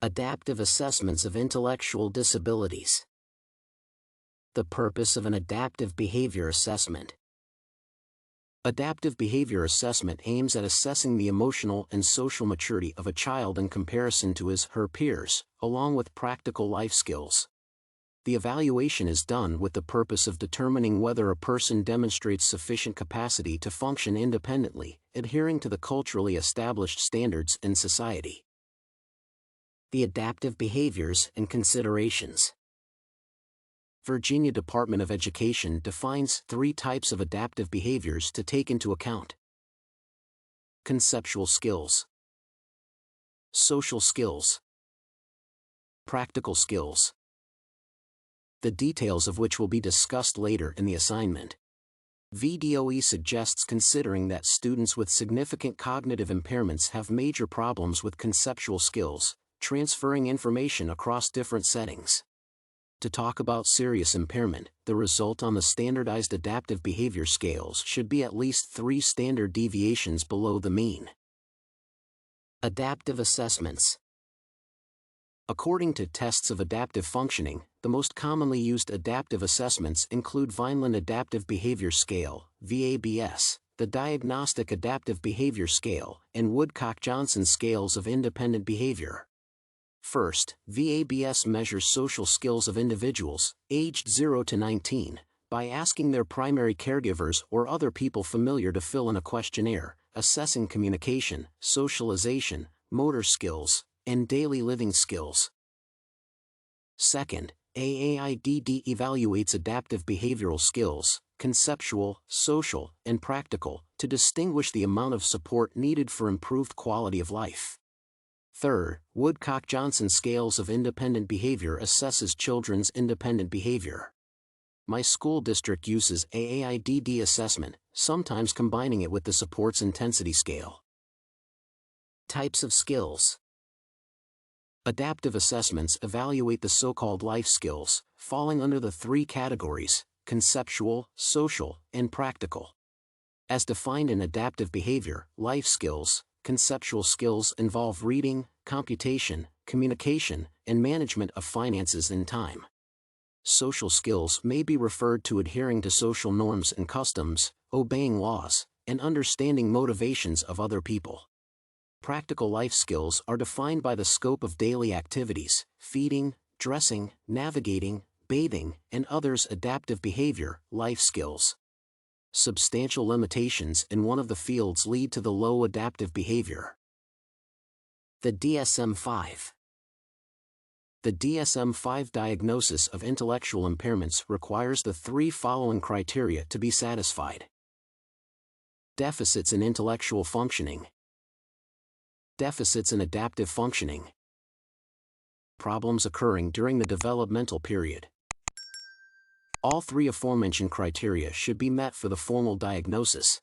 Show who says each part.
Speaker 1: Adaptive assessments of intellectual disabilities. The purpose of an adaptive behavior assessment. Adaptive behavior assessment aims at assessing the emotional and social maturity of a child in comparison to his/her peers, along with practical life skills. The evaluation is done with the purpose of determining whether a person demonstrates sufficient capacity to function independently, adhering to the culturally established standards in society. The adaptive behaviors and considerations. Virginia Department of Education defines 3 types of adaptive behaviors to take into account: conceptual skills, social skills, practical skills, the details of which will be discussed later in the assignment. VDOE suggests considering that students with significant cognitive impairments have major problems with conceptual skills, transferring information across different settings. To talk about serious impairment, the result on the standardized adaptive behavior scales should be at least 3 standard deviations below the mean. Adaptive assessments. According to tests of adaptive functioning, the most commonly used adaptive assessments include Vineland Adaptive Behavior Scale, VABS, the Diagnostic Adaptive Behavior Scale, and Woodcock-Johnson scales of independent behavior. First, VABS measures social skills of individuals, aged 0 to 19, by asking their primary caregivers or other people familiar to fill in a questionnaire, assessing communication, socialization, motor skills, and daily living skills. Second, AAIDD evaluates adaptive behavioral skills, conceptual, social, and practical, to distinguish the amount of support needed for improved quality of life. Third, Woodcock-Johnson scales of independent behavior assesses children's independent behavior. My school district uses AAIDD assessment, sometimes combining it with the supports intensity scale. Types of skills. Adaptive assessments evaluate the so-called life skills, falling under the 3 categories: conceptual, social, and practical. As defined in adaptive behavior, life skills, conceptual skills involve reading, computation, communication, and management of finances and time. Social skills may be referred to adhering to social norms and customs, obeying laws, and understanding motivations of other people. Practical life skills are defined by the scope of daily activities: feeding, dressing, navigating, bathing, and others. Adaptive behavior, life skills. Substantial limitations in one of the fields lead to the low adaptive behavior. The DSM-5. The DSM-5 diagnosis of intellectual impairments requires the 3 following criteria to be satisfied: deficits in intellectual functioning, deficits in adaptive functioning, problems occurring during the developmental period. All 3 aforementioned criteria should be met for the formal diagnosis.